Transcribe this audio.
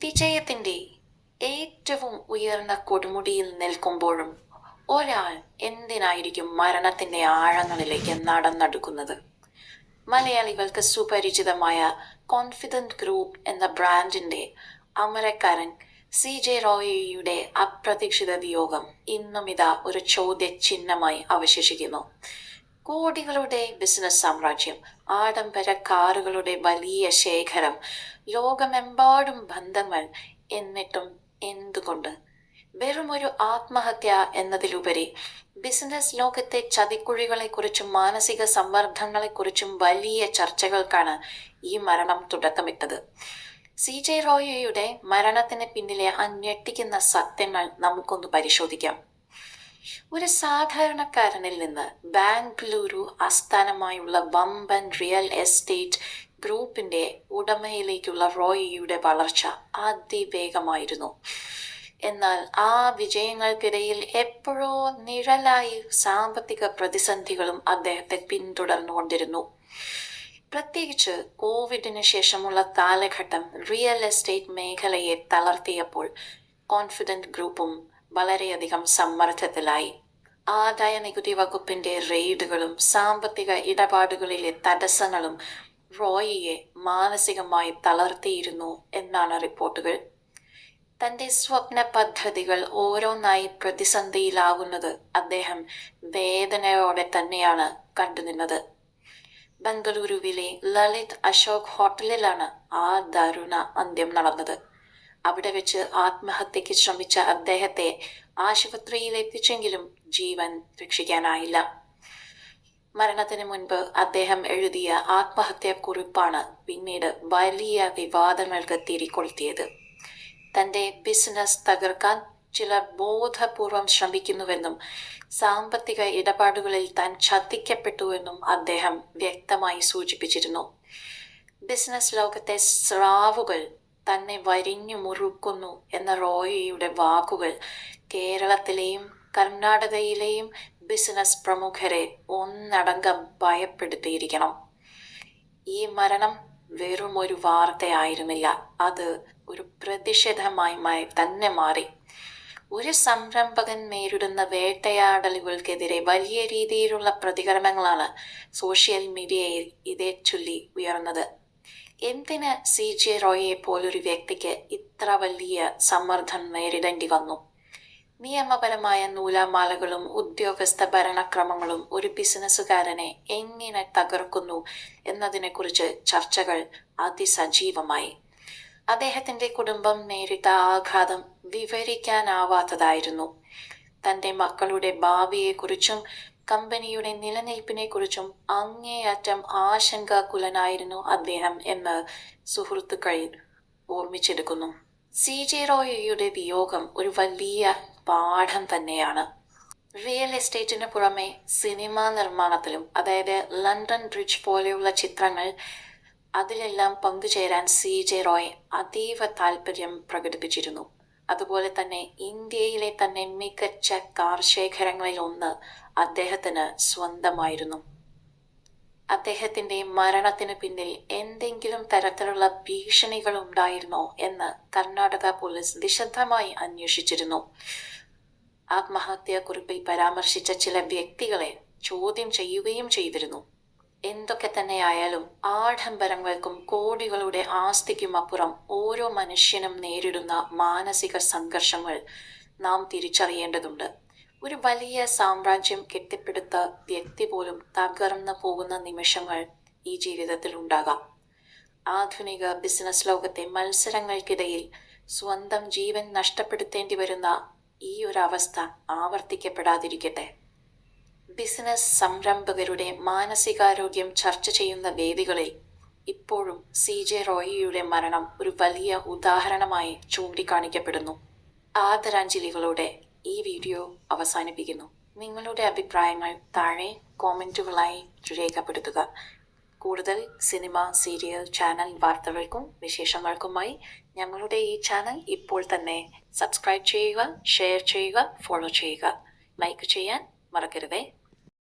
വിജയത്തിന്റെ ഏറ്റവും ഉയർന്ന കൊടുമുടിയിൽ നിൽക്കുമ്പോഴും ഒരാൾ എന്തിനായിരിക്കും മരണത്തിന്റെ ആഴങ്ങളിലേക്ക് നടന്നെടുക്കുന്നത്? മലയാളികൾക്ക് സുപരിചിതമായ കോൺഫിഡന്റ് ഗ്രൂപ്പ് എന്ന ബ്രാൻഡിന്റെ അമരക്കാരൻ CJ റോയിയുടെ അപ്രതീക്ഷിത വിയോഗം ഇന്നും ഇതാ ഒരു ചോദ്യചിഹ്നമായി അവശേഷിക്കുന്നു. കോടികളുടെ ബിസിനസ് സാമ്രാജ്യം, ആഡംബര കാറുകളുടെ വലിയ ശേഖരം, ലോകമെമ്പാടും ബന്ധങ്ങൾ, എന്നിട്ടും എന്തുകൊണ്ട് വെറുമൊരു ആത്മഹത്യ എന്നതിലുപരി ബിസിനസ് ലോകത്തെ ചതിക്കുഴികളെക്കുറിച്ചും മാനസിക സമ്മർദ്ദങ്ങളെക്കുറിച്ചും വലിയ ചർച്ചകൾക്കാണ് ഈ മരണം തുടക്കമിട്ടത്. CJ റോയിയുടെ മരണത്തിന് പിന്നിലെ ഞെട്ടിക്കുന്ന സത്യങ്ങൾ നമുക്കൊന്ന് പരിശോധിക്കാം. ഒരു സാധാരണക്കാരനിൽ നിന്ന് ബാംഗ്ലൂരു ആസ്ഥാനമായുള്ള വമ്പൻ റിയൽ എസ്റ്റേറ്റ് ഗ്രൂപ്പിന്റെ ഉടമയിലേക്കുള്ള റോയിയുടെ വളർച്ച അതിവേഗമായിരുന്നു. എന്നാൽ ആ വിജയങ്ങൾക്കിടയിൽ എപ്പോഴോ നിഴലായി സാമ്പത്തിക പ്രതിസന്ധികളും അദ്ദേഹത്തെ പിന്തുടർന്നുകൊണ്ടിരുന്നു. പ്രത്യേകിച്ച് കോവിഡിന് ശേഷമുള്ള കാലഘട്ടം റിയൽ എസ്റ്റേറ്റ് മേഖലയെ തളർത്തിയപ്പോൾ കോൺഫിഡന്റ് ഗ്രൂപ്പും വളരെയധികം സമ്മർദ്ദത്തിലായി. ആദായ നികുതി വകുപ്പിന്റെ റെയ്ഡുകളും സാമ്പത്തിക ഇടപാടുകളിലെ തടസ്സങ്ങളും റോയിയെ മാനസികമായി തളർത്തിയിരുന്നു എന്നാണ് റിപ്പോർട്ടുകൾ. തന്റെ സ്വപ്ന പദ്ധതികൾ ഓരോന്നായി പ്രതിസന്ധിയിലാകുന്നത് അദ്ദേഹം വേദനയോടെ തന്നെയാണ് കണ്ടുനിന്നത്. ബംഗളൂരുവിലെ ലളിത് അശോക് ഹോട്ടലിലാണ് ആ ദാരുണ അന്ത്യം നടന്നത്. അവിടെ വെച്ച് ആത്മഹത്യക്ക് ശ്രമിച്ച അദ്ദേഹത്തെ ആശുപത്രിയിൽ എത്തിച്ചെങ്കിലും ജീവൻ രക്ഷിക്കാനായില്ല. മരണത്തിന് മുൻപ് അദ്ദേഹം എഴുതിയ ആത്മഹത്യാക്കുറിപ്പാണ് പിന്നീട് വലിയ വിവാദങ്ങൾക്ക് തിരികൊളുത്തിയത്. തന്റെ ബിസിനസ് തകർക്കാൻ ചിലർ ബോധപൂർവം ശ്രമിക്കുന്നുവെന്നും സാമ്പത്തിക ഇടപാടുകളിൽ താൻ ചതിക്കപ്പെട്ടുവെന്നും അദ്ദേഹം വ്യക്തമായി സൂചിപ്പിച്ചിരുന്നു. ബിസിനസ് ലോകത്തെ സ്രാവുകൾ തന്നെ വരിഞ്ഞു മുറുക്കുന്നു എന്ന റോയിയുടെ വാക്കുകൾ കേരളത്തിലെയും കർണാടകയിലെയും ബിസിനസ് പ്രമുഖരെ ഒന്നടങ്കം ഭയപ്പെടുത്തിയിരിക്കണം. ഈ മരണം വെറും ഒരു വാർത്തയായിരുന്നില്ല, അത് ഒരു പ്രതിഷേധമായി തന്നെ മാറി. ഒരു സംരംഭകൻ നേരിടുന്ന വേട്ടയാടലുകൾക്കെതിരെ വലിയ രീതിയിലുള്ള പ്രതികരണങ്ങളാണ് സോഷ്യൽ മീഡിയയിൽ ഇതേ ചൊല്ലി ഉയർന്നത്. എന്തിന് CJ റോയിയെ പോലൊരു വ്യക്തിക്ക് ഇത്ര വലിയ സമ്മർദ്ദം നേരിടേണ്ടി വന്നു? നിയമപരമായ നൂലാമാലകളും ഉദ്യോഗസ്ഥ ഭരണക്രമങ്ങളും ഒരു ബിസിനസ്സുകാരനെ എങ്ങനെ തകർക്കുന്നു എന്നതിനെക്കുറിച്ച് ചർച്ചകൾ അതിസജീവമായി. അദ്ദേഹത്തിന്റെ കുടുംബം നേരിട്ട ആഘാതം വിവരിക്കാനാവാത്തതായിരുന്നു. തന്റെ മക്കളുടെ ഭാവിയെക്കുറിച്ചും കമ്പനിയുടെ നിലനിൽപ്പിനെക്കുറിച്ചും അങ്ങേയറ്റം ആശങ്കാകുലനായിരുന്നു അദ്ദേഹം എന്ന് സുഹൃത്തുക്കൾ ഓർമ്മിച്ചെടുക്കുന്നു. CJ റോയിയുടെ വിയോഗം ഒരു വലിയ പാഠം തന്നെയാണ്. റിയൽ എസ്റ്റേറ്റിന് പുറമെ സിനിമാ നിർമ്മാണത്തിലും, അതായത് ലണ്ടൻ ബ്രിഡ്ജ് പോലെയുള്ള ചിത്രങ്ങൾ, അതിലെല്ലാം പങ്കുചേരാൻ CJ റോയ് അതീവ താല്പര്യം പ്രകടിപ്പിച്ചിരുന്നു. അതുപോലെ തന്നെ ഇന്ത്യയിലെ തന്നെ മികച്ച കാർ ശേഖരങ്ങളിൽ ഒന്ന് അദ്ദേഹത്തിന് സ്വന്തമായിരുന്നു. അദ്ദേഹത്തിന്റെ മരണത്തിന് പിന്നിൽ എന്തെങ്കിലും തരത്തിലുള്ള ഭീഷണികൾ ഉണ്ടായിരുന്നോ എന്ന് കർണാടക പോലീസ് വിശദമായി അന്വേഷിച്ചിരുന്നു. ആത്മഹത്യാക്കുറിപ്പിൽ പരാമർശിച്ച ചില വ്യക്തികളെ ചോദ്യം ചെയ്യുകയും ചെയ്തിരുന്നു. എന്തൊക്കെ തന്നെയായാലും ആഡംബരങ്ങൾക്കും കോടികളുടെ ആസ്തിക്കുമപ്പുറം ഓരോ മനുഷ്യനും നേരിടുന്ന മാനസിക സംഘർഷങ്ങൾ നാം തിരിച്ചറിയേണ്ടതുണ്ട്. ഒരു വലിയ സാമ്രാജ്യം കെട്ടിപ്പടുത്ത വ്യക്തി പോലും തകർന്നു പോകുന്ന നിമിഷങ്ങൾ ഈ ജീവിതത്തിൽ ഉണ്ടാകാം. ആധുനിക ബിസിനസ് ലോകത്തെ മത്സരങ്ങൾക്കിടയിൽ സ്വന്തം ജീവൻ നഷ്ടപ്പെടുത്തേണ്ടി വരുന്ന ഈ ഒരു അവസ്ഥ ആവർത്തിക്കപ്പെടാതിരിക്കട്ടെ. ബിസിനസ് സംരംഭകരുടെ മാനസികാരോഗ്യം ചർച്ച ചെയ്യുന്ന വേദികളിൽ ഇപ്പോഴും CJ റോയിയുടെ മരണം ഒരു വലിയ ഉദാഹരണമായി ചൂണ്ടിക്കാണിക്കപ്പെടുന്നു. ആദരാഞ്ജലികളോടെ ഈ വീഡിയോ അവസാനിപ്പിക്കുന്നു. നിങ്ങളുടെ അഭിപ്രായങ്ങൾ താഴെ കോമെന്റുകളായി രേഖപ്പെടുത്തുക. കൂടുതൽ സിനിമ, സീരിയൽ, ചാനൽ വാർത്തകൾക്കും വിശേഷങ്ങൾക്കുമായി ഞങ്ങളുടെ ഈ ചാനൽ ഇപ്പോൾ തന്നെ സബ്സ്ക്രൈബ് ചെയ്യുക, ഷെയർ ചെയ്യുക, ഫോളോ ചെയ്യുക. ലൈക്ക് ചെയ്യാൻ മറക്കരുതേ.